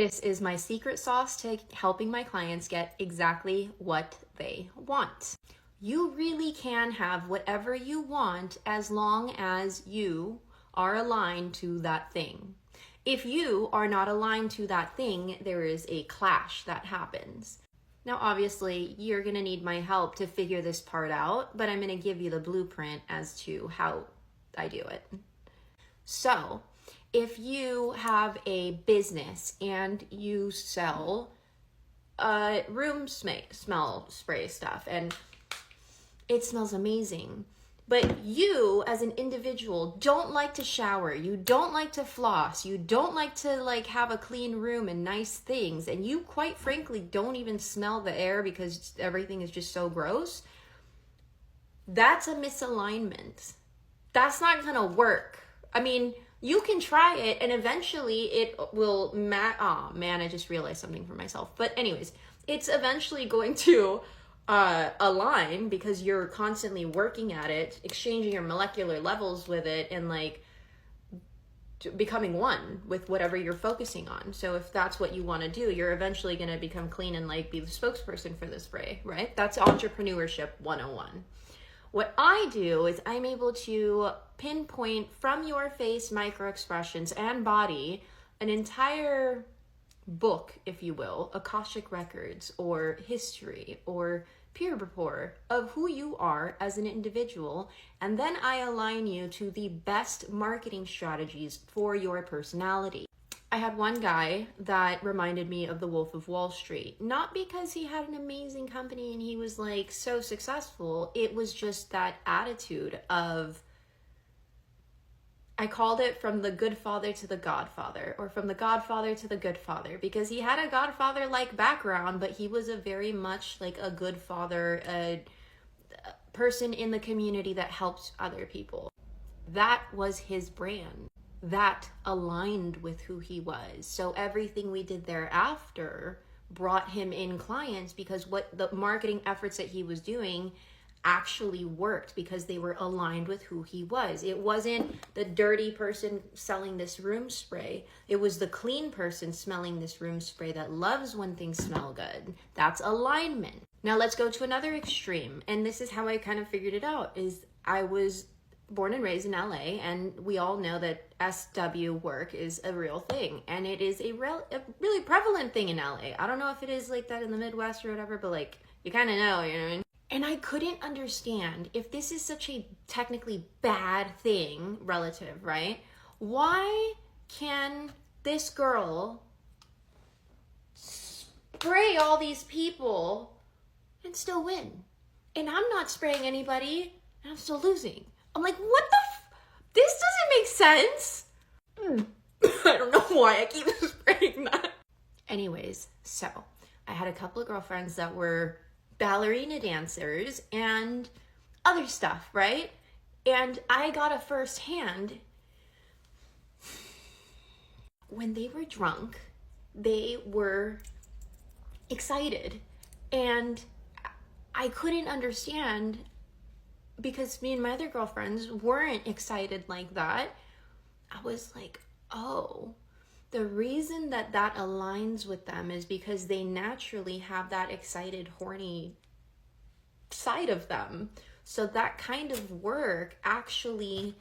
This is my secret sauce to helping my clients get exactly what they want. You really can have whatever you want as long as you are aligned to that thing. If you are not aligned to that thing, there is a clash that happens. Now, obviously, you're going to need my help to figure this part out, but I'm going to give you the blueprint as to how I do it. So, if you have a business and you sell room smell spray stuff and it smells amazing, but you as an individual don't like to shower, you don't like to floss, you don't like to have a clean room and nice things, and you quite frankly don't even smell the air because everything is just so gross, that's a misalignment. That's not gonna work. I mean, you can try it and eventually it will oh man, I just realized something for myself. But anyways, it's eventually going to align because you're constantly working at it, exchanging your molecular levels with it, and becoming one with whatever you're focusing on. So if that's what you want to do, you're eventually going to become clean and be the spokesperson for the spray, right? That's entrepreneurship 101. What I do is I'm able to pinpoint from your face micro expressions and body an entire book, if you will, Akashic records or history or peer rapport of who you are as an individual, and then I align you to the best marketing strategies for your personality. I had one guy that reminded me of the Wolf of Wall Street, not because he had an amazing company and he was so successful. It was just that attitude of, I called it from the good father to the godfather, or from the godfather to the good father, because he had a godfather-like background, but he was a very much a good father, a person in the community that helped other people. That was his brand. That aligned with who he was. So everything we did thereafter brought him in clients because what the marketing efforts that he was doing actually worked because they were aligned with who he was. It wasn't the dirty person selling this room spray. It was the clean person smelling this room spray that loves when things smell good. That's alignment. Now let's go to another extreme. And this is how I kind of figured it out, is I was born and raised in LA, and we all know that SW work is a real thing, and it is a really prevalent thing in LA. I don't know if it is like that in the Midwest or whatever, but you kind of know, you know what I mean? And I couldn't understand, if this is such a technically bad thing, relative, right? Why can this girl spray all these people and still win? And I'm not spraying anybody, and I'm still losing. I'm like, what the this doesn't make sense. I don't know why I keep spraying that. Anyways, so I had a couple of girlfriends that were ballerina dancers and other stuff, right? And I got a firsthand, when they were drunk, they were excited, and I couldn't understand because me and my other girlfriends weren't excited like that. I was like, oh, the reason that aligns with them is because they naturally have that excited, horny side of them. So that kind of work actually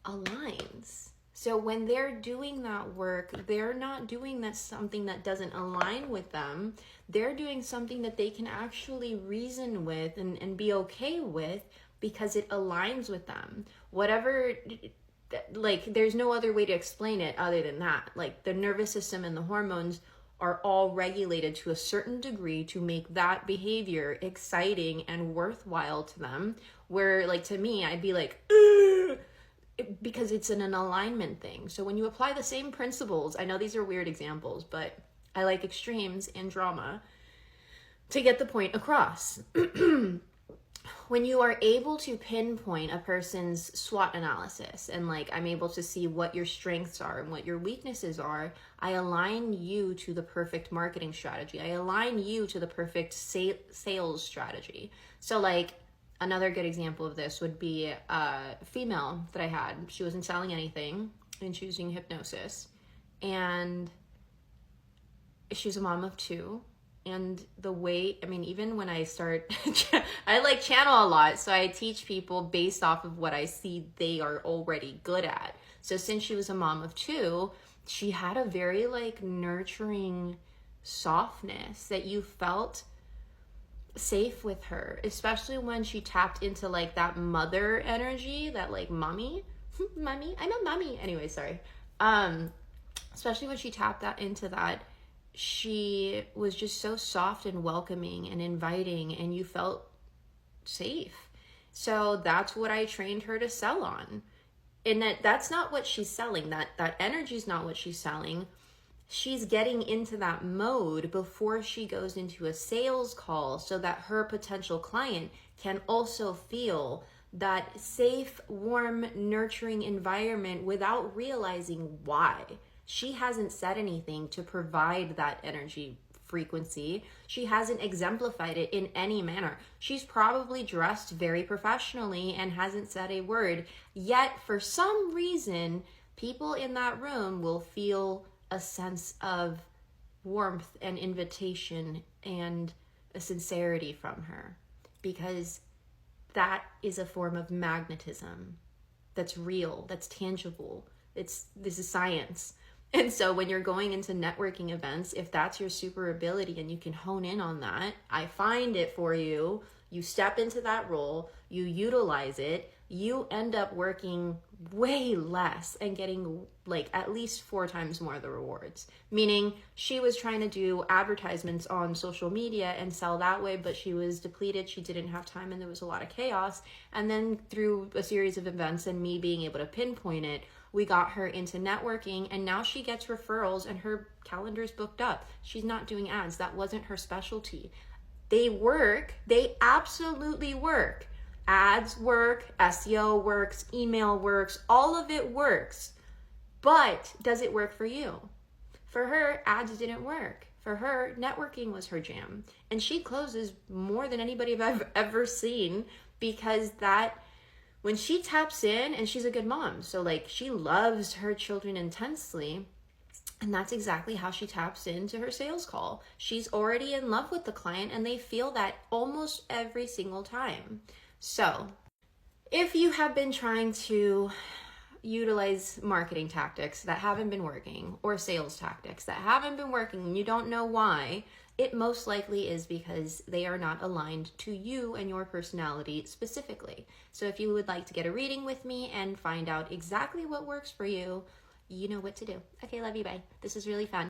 aligns. So when they're doing that work, they're not doing that something that doesn't align with them. They're doing something that they can actually reason with and be okay with because it aligns with them. Whatever, there's no other way to explain it other than that. The nervous system and the hormones are all regulated to a certain degree to make that behavior exciting and worthwhile to them. Where to me, I'd be because it's an alignment thing. So when you apply the same principles, I know these are weird examples, but I like extremes and drama to get the point across. When you are able to pinpoint a person's SWOT analysis and I'm able to see what your strengths are and what your weaknesses are, I align you to the perfect marketing strategy. I align you to the perfect sales strategy. So another good example of this would be a female that I had. She wasn't selling anything and she was using hypnosis. And she was a mom of two. And the way, I mean, even when I start, I like channel a lot. So I teach people based off of what I see they are already good at. So since she was a mom of two, she had a very like nurturing softness that you felt safe with her, especially when she tapped into like that mother energy, that like mommy, mommy, I'm a mommy. Anyway, sorry. Especially when she tapped that into that, she was just so soft and welcoming and inviting, and you felt safe. So that's what I trained her to sell on. And that's not what she's selling. That energy is not what she's selling. She's getting into that mode before she goes into a sales call so that her potential client can also feel that safe, warm, nurturing environment without realizing why. She hasn't said anything to provide that energy frequency. She hasn't exemplified it in any manner. She's probably dressed very professionally and hasn't said a word. Yet, for some reason, people in that room will feel a sense of warmth and invitation and a sincerity from her, because that is a form of magnetism that's real, that's tangible. This is science. And so when you're going into networking events, if that's your super ability and you can hone in on that, I find it for you, you step into that role, you utilize it, you end up working way less and getting like at least 4 times more of the rewards. Meaning she was trying to do advertisements on social media and sell that way, but she was depleted, she didn't have time, and there was a lot of chaos. And then through a series of events and me being able to pinpoint it, we got her into networking, and now she gets referrals and her calendar's booked up. She's not doing ads. That wasn't her specialty. They work. They absolutely work. Ads work, SEO works, email works, all of it works. But does it work for you? For her, ads didn't work. For her, networking was her jam. And she closes more than anybody I've ever seen, because that, when she taps in, and she's a good mom, so like she loves her children intensely, and that's exactly how she taps into her sales call. She's already in love with the client, and they feel that almost every single time. So if you have been trying to utilize marketing tactics that haven't been working, or sales tactics that haven't been working, and you don't know why, it most likely is because they are not aligned to you and your personality specifically. So if you would like to get a reading with me and find out exactly what works for you, you know what to do. Okay, love you, bye. This is really fun.